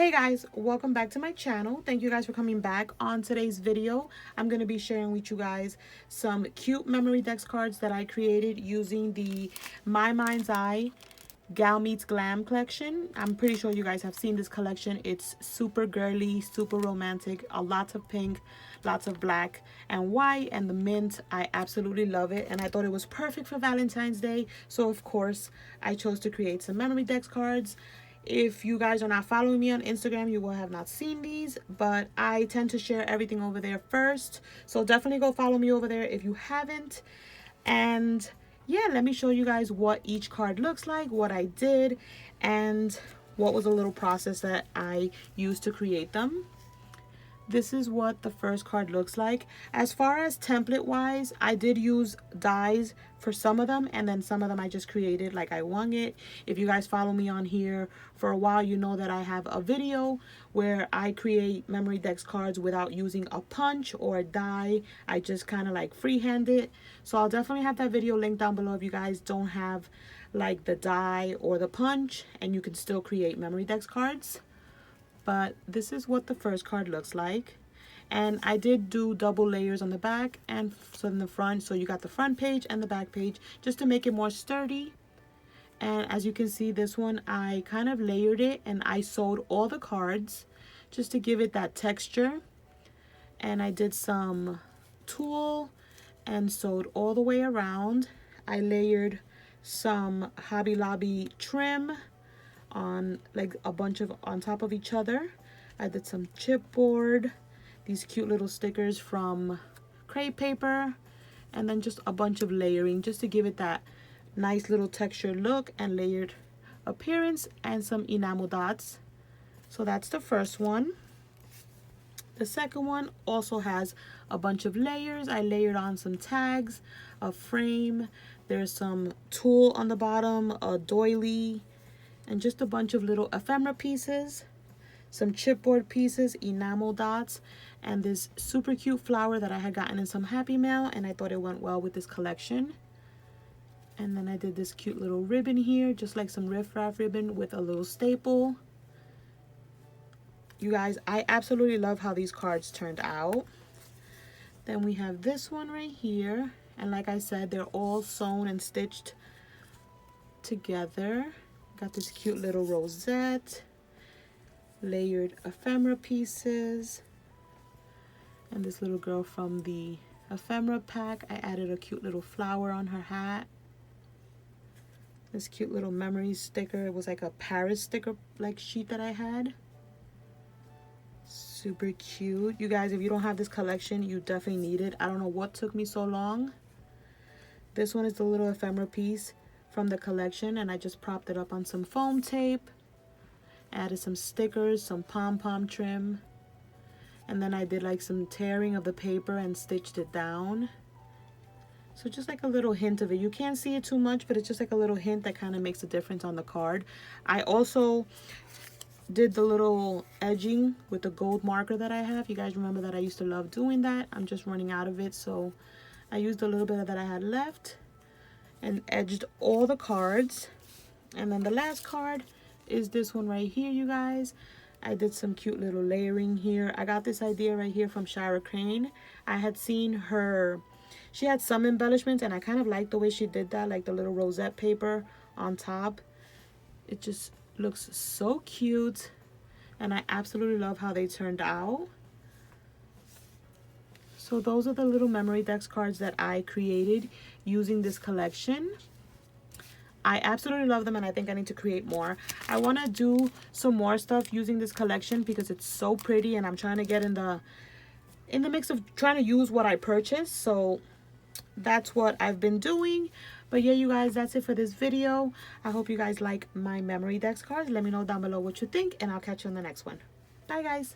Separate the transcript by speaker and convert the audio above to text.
Speaker 1: Hey guys, welcome back to my channel. Thank you guys for coming back. On today's video, I'm going to be sharing with you guys some cute Memorydex cards that I created using the My Mind's Eye Gal Meets Glam collection. I'm pretty sure you guys have seen this collection. It's super girly, super romantic, lots of pink, lots of black and white, and the mint. I absolutely love it, and I thought it was perfect for Valentine's Day. So of course, I chose to create some Memorydex cards. If you guys are not following me on Instagram, you will have not seen these, but I tend to share everything over there first. So definitely go follow me over there if you haven't. And yeah, let me show you guys what each card looks like, what I did, and what was a little process that I used to create them. This is what the first card looks like. As far as template wise, I did use dies for some of them, and then some of them I just created, like I wung it. If you guys follow me on here for a while, you know that I have a video where I create Memorydex cards without using a punch or a die. I just kind of like freehand it. So I'll definitely have that video linked down below if you guys don't have like the die or the punch, and you can still create Memorydex cards. But this is what the first card looks like, and I did do double layers on the back and so in the front, so you got the front page and the back page just to make it more sturdy. And as you can see, this one I kind of layered it and I sewed all the cards just to give it that texture, and I did some tulle and sewed all the way around. I layered some Hobby Lobby trim on like a bunch of on top of each other. I did some chipboard, these cute little stickers from crepe paper, and then just a bunch of layering just to give it that nice little textured look and layered appearance, and some enamel dots. So that's the first one. The second one also has a bunch of layers. I layered on some tags, a frame, there's some tulle on the bottom, a doily, and just a bunch of little ephemera pieces, some chipboard pieces, enamel dots, and this super cute flower that I had gotten in some Happy Mail, and I thought it went well with this collection. And then I did this cute little ribbon here, just like some riff-raff ribbon with a little staple. You guys, I absolutely love how these cards turned out. Then we have this one right here, and like I said, they're all sewn and stitched together. Got this cute little rosette, layered ephemera pieces, and this little girl from the ephemera pack. I added a cute little flower on her hat. This cute little memory sticker. It was like a Paris sticker like sheet that I had. Super cute. You guys, if you don't have this collection, you definitely need it. I don't know what took me so long. This one is the little ephemera piece from the collection, and I just propped it up on some foam tape, added some stickers, some pom-pom trim, and then I did like some tearing of the paper and stitched it down. So just like a little hint of it. You can't see it too much, but it's just like a little hint that kind of makes a difference on the card. I also did the little edging with the gold marker that I have. You guys remember that I used to love doing that. I'm just running out of it, so I used a little bit of that I had left and edged all the cards. And then the last card is this one right here, you guys. I did some cute little layering here. I got this idea right here from Shira Crane. I had seen her, she had some embellishments, and I kind of liked the way she did that, like the little rosette paper on top. It just looks so cute, and I absolutely love how they turned out. So those are the little Memorydex cards that I created using this collection. I absolutely love them, and I think I need to create more. I want to do some more stuff using this collection because it's so pretty, and I'm trying to get in the mix of trying to use what I purchased. So that's what I've been doing. But yeah, you guys, that's it for this video. I hope you guys like my Memorydex cards. Let me know down below what you think, and I'll catch you on the next one. Bye, guys.